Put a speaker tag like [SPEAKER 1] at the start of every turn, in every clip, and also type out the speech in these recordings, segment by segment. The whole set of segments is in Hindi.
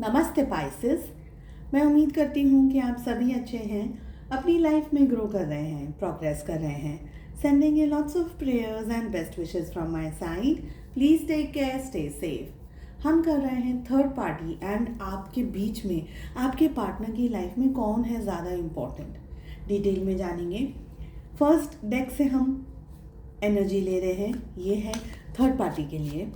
[SPEAKER 1] नमस्ते पाइसेस। मैं उम्मीद करती हूँ कि आप सभी अच्छे हैं, अपनी लाइफ में ग्रो कर रहे हैं, प्रोग्रेस कर रहे हैं। Sending a lots of prayers and best wishes from my side. Please take care, stay safe. हम कर रहे हैं थर्ड पार्टी एंड आपके बीच में आपके पार्टनर की लाइफ में कौन है ज़्यादा इम्पोर्टेंट, डिटेल में जानेंगे। फर्स्ट डेक से हम एनर्जी ले रहे हैं, ये है थर्ड पार्टी के लिए।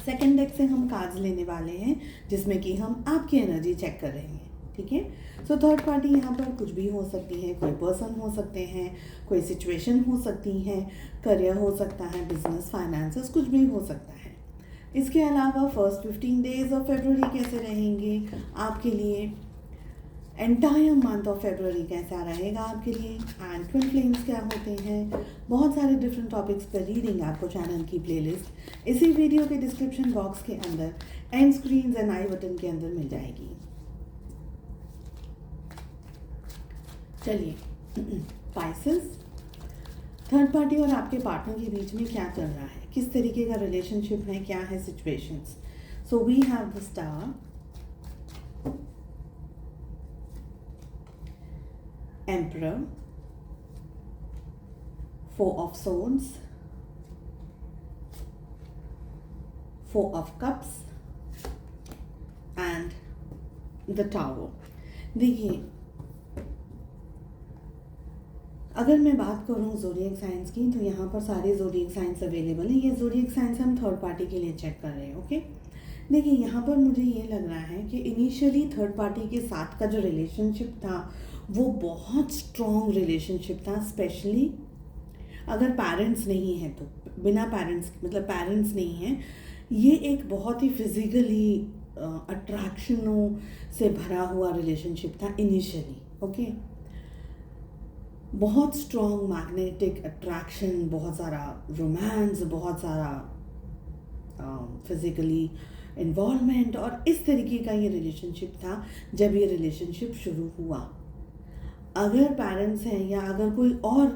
[SPEAKER 1] सेकेंड डेक से हम कार्ड्स लेने वाले हैं जिसमें कि हम आपकी एनर्जी चेक कर रहे हैं। ठीक है, सो थर्ड पार्टी यहाँ पर कुछ भी हो सकती है, कोई पर्सन हो सकते हैं, कोई सिचुएशन हो सकती है, करियर हो सकता है, बिजनेस, फाइनेंसेस, कुछ भी हो सकता है। इसके अलावा फर्स्ट 15 डेज ऑफ फरवरी कैसे रहेंगे आपके लिए, एंटायर मंथ ऑफ फरवरी कैसा रहेगा आपके लिए, एंड ट्विन फ्लेम्स क्या होते हैं, बहुत सारे डिफरेंट टॉपिक्स पर रीडिंग आपको चैनल की प्लेलिस्ट इसी वीडियो के डिस्क्रिप्शन बॉक्स के अंदर, and screen and I button के अंदर मिल जाएगी। चलिए पाइसेस, थर्ड पार्टी और आपके पार्टनर के बीच में क्या चल रहा है, किस तरीके का रिलेशनशिप है, क्या है situations. So we have the star, Emperor, Four of Swords, Four of Cups and the Tower। देखिए, अगर मैं बात करूँ ज़ोडिएक साइंस की तो यहाँ पर सारे ज़ोडिएक साइंस अवेलेबल हैं। ये ज़ोडिएक साइंस हम थर्ड पार्टी के लिए चेक कर रहे हैं। ओके, देखिए यहाँ पर मुझे ये लग रहा है कि इनिशियली थर्ड पार्टी के साथ का जो रिलेशनशिप था वो बहुत स्ट्रॉन्ग रिलेशनशिप था, स्पेशली अगर पेरेंट्स नहीं हैं तो, बिना पेरेंट्स मतलब पेरेंट्स नहीं हैं, ये एक बहुत ही फिजिकली अट्रैक्शनों से भरा हुआ रिलेशनशिप था इनिशियली। ओके, बहुत स्ट्रॉन्ग मैग्नेटिक अट्रैक्शन, बहुत सारा रोमांस, बहुत सारा फिजिकली इन्वॉल्वमेंट, और इस तरीके का ये रिलेशनशिप था जब ये रिलेशनशिप शुरू हुआ। अगर पेरेंट्स हैं या अगर कोई और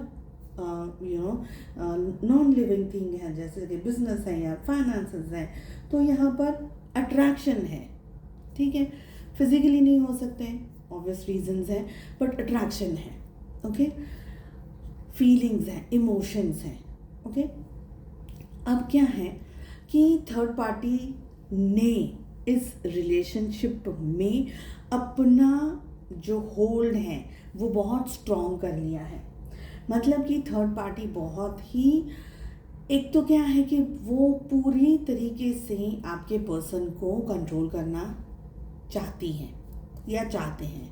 [SPEAKER 1] नॉन लिविंग थिंग है जैसे कि बिजनेस है या फाइनेंसेस है, तो यहाँ पर अट्रैक्शन है। ठीक है, फिजिकली नहीं हो सकते, ऑब्वियस रीजंस हैं, बट अट्रैक्शन है। ओके, फीलिंग्स हैं, इमोशंस हैं। ओके, अब क्या है कि थर्ड पार्टी ने इस रिलेशनशिप में अपना जो होल्ड है वो बहुत स्ट्रॉन्ग कर लिया है। मतलब कि थर्ड पार्टी बहुत ही, एक तो क्या है कि वो पूरी तरीके से आपके पर्सन को कंट्रोल करना चाहती हैं या चाहते हैं,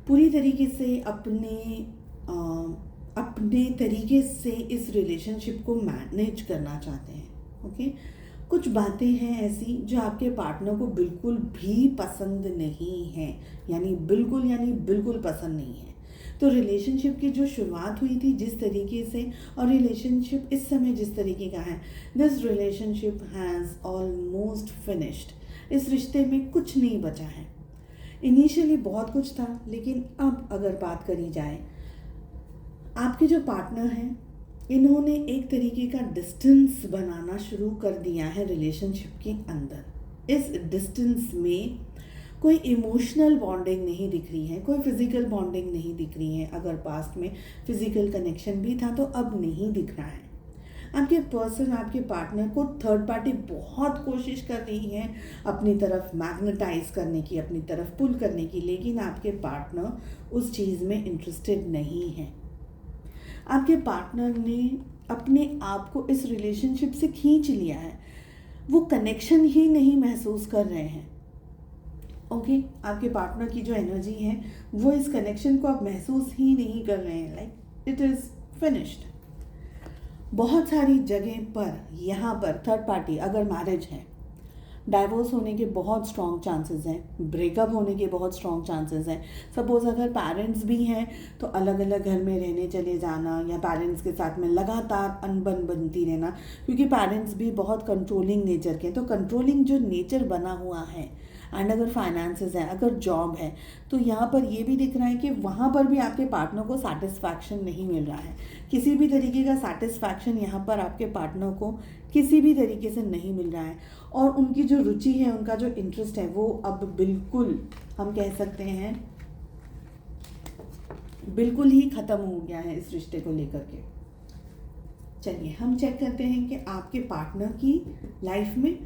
[SPEAKER 1] पूरी तरीके से अपने तरीके से इस रिलेशनशिप को मैनेज करना चाहते हैं। ओके, कुछ बातें हैं ऐसी जो आपके पार्टनर को बिल्कुल भी पसंद नहीं है, यानी बिल्कुल पसंद नहीं है। तो रिलेशनशिप की जो शुरुआत हुई थी जिस तरीके से, और रिलेशनशिप इस समय जिस तरीके का है, this relationship has almost finished. इस रिश्ते में कुछ नहीं बचा है। इनिशियली बहुत कुछ था, लेकिन अब अगर बात करी जाए, आपके जो पार्टनर हैं इन्होंने एक तरीके का डिस्टेंस बनाना शुरू कर दिया है रिलेशनशिप के अंदर। इस डिस्टेंस में कोई इमोशनल बॉन्डिंग नहीं दिख रही है, कोई फिजिकल बॉन्डिंग नहीं दिख रही है। अगर पास्ट में फिजिकल कनेक्शन भी था तो अब नहीं दिख रहा है। आपके पर्सन, आपके पार्टनर को थर्ड पार्टी बहुत कोशिश कर रही है अपनी तरफ मैग्नेटाइज करने की, अपनी तरफ पुल करने की, लेकिन आपके पार्टनर उस चीज़ में इंटरेस्टेड नहीं है। आपके पार्टनर ने अपने आप को इस रिलेशनशिप से खींच लिया है, वो कनेक्शन ही नहीं महसूस कर रहे हैं। ओके, आपके पार्टनर की जो एनर्जी है वो इस कनेक्शन को आप महसूस ही नहीं कर रहे हैं, लाइक इट इज़ फिनिश्ड। बहुत सारी जगह पर यहाँ पर थर्ड पार्टी, अगर मैरिज है, डाइवोर्स होने के बहुत स्ट्रॉन्ग चांसेस हैं, ब्रेकअप होने के बहुत स्ट्रॉन्ग चांसेस हैं। सपोज अगर पेरेंट्स भी हैं तो अलग अलग घर में रहने चले जाना, या पेरेंट्स के साथ में लगातार अनबन बनती रहना, क्योंकि पेरेंट्स भी बहुत कंट्रोलिंग नेचर के हैं। तो कंट्रोलिंग जो नेचर बना हुआ है, एंड अगर फाइनेंसेस है, अगर जॉब है, तो यहाँ पर ये भी दिख रहा है कि वहाँ पर भी आपके पार्टनर को सेटिस्फैक्शन नहीं मिल रहा है। किसी भी तरीके का सेटिस्फैक्शन यहाँ पर आपके पार्टनर को किसी भी तरीके से नहीं मिल रहा है, और उनकी जो रुचि है, उनका जो इंटरेस्ट है, वो अब बिल्कुल हम कह सकते हैं बिल्कुल ही ख़त्म हो गया है इस रिश्ते को लेकर के। चलिए हम चेक करते हैं कि आपके पार्टनर की लाइफ में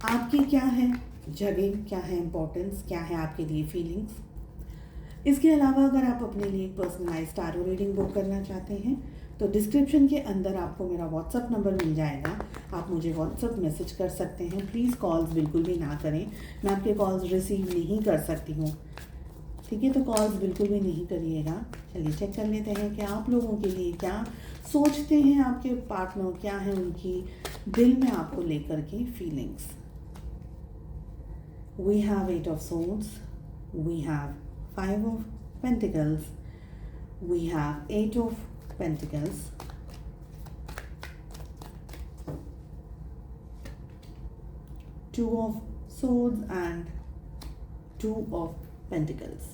[SPEAKER 1] आपकी क्या है जगह, क्या है इम्पोर्टेंस, क्या है आपके लिए फीलिंग्स। इसके अलावा अगर आप अपने लिए एक पर्सनलाइज्ड टारो रीडिंग बुक करना चाहते हैं तो डिस्क्रिप्शन के अंदर आपको मेरा व्हाट्सअप नंबर मिल जाएगा, आप मुझे व्हाट्सअप मैसेज कर सकते हैं। प्लीज़ कॉल्स बिल्कुल भी ना करें, मैं आपके कॉल्स रिसीव नहीं कर सकती हूँ, ठीक है, तो कॉल्स बिल्कुल भी नहीं करिएगा। चलिए चेक कर लेते हैं कि आप लोगों के लिए क्या सोचते हैं आपके पार्टनर, क्या है उनकी दिल में आपको लेकर के feelings. We have 8 of swords, we have 5 of pentacles, we have 8 of pentacles, 2 of swords and 2 of pentacles।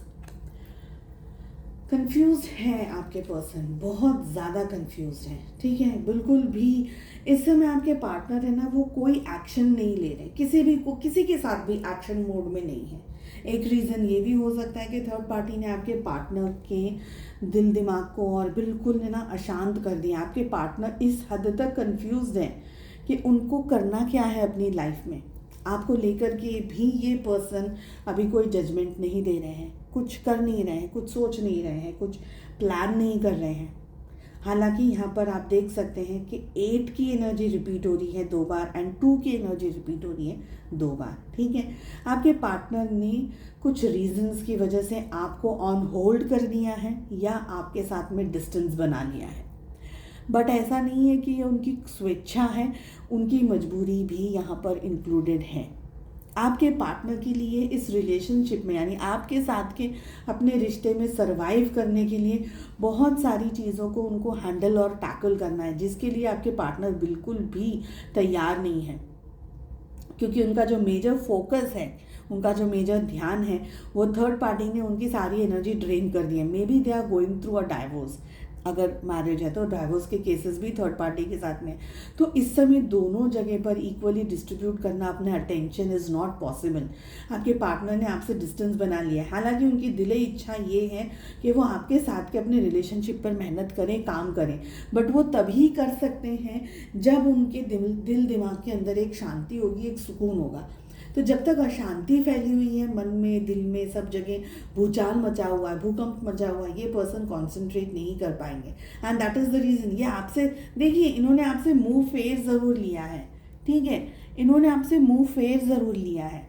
[SPEAKER 1] Confuse है आपके पर्सन, बहुत ज़्यादा कंफ्यूज है, ठीक है, बिल्कुल भी इस समय आपके पार्टनर है ना, वो कोई एक्शन नहीं ले रहे, किसी के साथ भी एक्शन मोड में नहीं है। एक रीज़न ये भी हो सकता है कि थर्ड पार्टी ने आपके पार्टनर के दिल दिमाग को और बिल्कुल है ना अशांत कर दिया। आपके पार्टनर इस हद तक कंफ्यूज हैं कि उनको करना क्या है अपनी लाइफ में। आपको लेकर के भी ये पर्सन अभी कोई जजमेंट नहीं दे रहे हैं, कुछ कर नहीं रहे हैं, कुछ सोच नहीं रहे हैं, कुछ प्लान नहीं कर रहे हैं। हालांकि यहाँ पर आप देख सकते हैं कि 8 की एनर्जी रिपीट हो रही है 2 बार एंड 2 की एनर्जी रिपीट हो रही है 2 बार, ठीक है। आपके पार्टनर ने कुछ रीजंस की वजह से आपको ऑन होल्ड कर दिया है या आपके साथ में डिस्टेंस बना लिया है, बट ऐसा नहीं है कि ये उनकी स्वेच्छा है, उनकी मजबूरी भी यहाँ पर इंक्लूडेड है। आपके पार्टनर के लिए इस रिलेशनशिप में यानी आपके साथ के अपने रिश्ते में सरवाइव करने के लिए बहुत सारी चीज़ों को उनको हैंडल और टैकल करना है, जिसके लिए आपके पार्टनर बिल्कुल भी तैयार नहीं है, क्योंकि उनका जो मेजर फोकस है, उनका जो मेजर ध्यान है, वो थर्ड पार्टी ने उनकी सारी एनर्जी ड्रेन कर दी है। Maybe they are going through a divorce, अगर मैरिज है तो डाइवोर्स के केसेस भी थर्ड पार्टी के साथ में। तो इस समय दोनों जगह पर इक्वली डिस्ट्रीब्यूट करना अपना अटेंशन इज़ नॉट पॉसिबल। आपके पार्टनर ने आपसे डिस्टेंस बना लिया है। हालांकि उनकी दिली इच्छा ये है कि वो आपके साथ के अपने रिलेशनशिप पर मेहनत करें, काम करें, बट वो तभी कर सकते हैं जब उनके दिल दिमाग के अंदर एक शांति होगी, एक सुकून होगा। तो जब तक अशांति फैली हुई है मन में, दिल में, सब जगह भूचाल मचा हुआ है, भूकंप मचा हुआ है, ये पर्सन कॉन्सेंट्रेट नहीं कर पाएंगे। And that is the reason ये आपसे, देखिए इन्होंने आपसे मुंह फेर ज़रूर लिया है, ठीक है, इन्होंने आपसे मुंह फेर ज़रूर लिया है,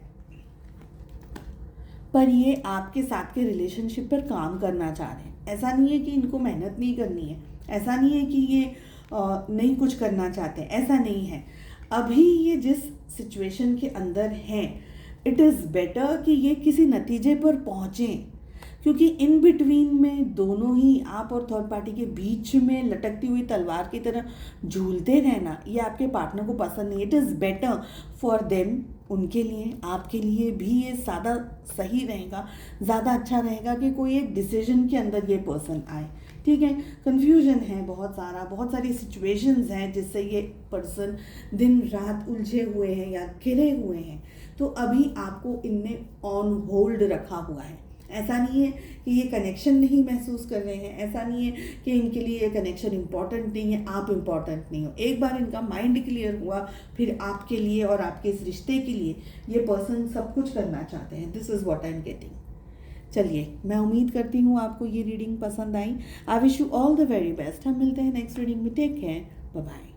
[SPEAKER 1] पर ये आपके साथ के रिलेशनशिप पर काम करना चाह रहे हैं। ऐसा नहीं है कि इनको मेहनत नहीं करनी है, ऐसा नहीं है कि ये नहीं कुछ करना चाहते, ऐसा नहीं है। अभी ये जिस सिचुएशन के अंदर हैं, इट इज़ बेटर कि ये किसी नतीजे पर पहुँचें, क्योंकि इन बिटवीन में दोनों ही आप और थर्ड पार्टी के बीच में लटकती हुई तलवार की तरह झूलते रहना ये आपके पार्टनर को पसंद नहीं। It is better for them, उनके लिए, आपके लिए भी ये ज़्यादा सही रहेगा, ज़्यादा अच्छा रहेगा कि कोई एक डिसीजन के अंदर ये पर्सन आए, ठीक है। कन्फ्यूजन है बहुत सारी सिचुएशंस हैं जिससे ये पर्सन दिन रात उलझे हुए हैं या घिरे हुए हैं। तो अभी आपको इनने ऑन होल्ड रखा हुआ है। ऐसा नहीं है कि ये कनेक्शन नहीं महसूस कर रहे हैं, ऐसा नहीं है कि इनके लिए ये कनेक्शन इम्पॉर्टेंट नहीं है, आप इम्पॉर्टेंट नहीं हो। एक बार इनका माइंड क्लियर हुआ, फिर आपके लिए और आपके इस रिश्ते के लिए ये पर्सन सब कुछ करना चाहते हैं। This is what I am getting. चलिए, मैं उम्मीद करती हूँ आपको ये रीडिंग पसंद आई। I wish you all the very best. हम मिलते हैं नेक्स्ट रीडिंग में। Take care, bye bye.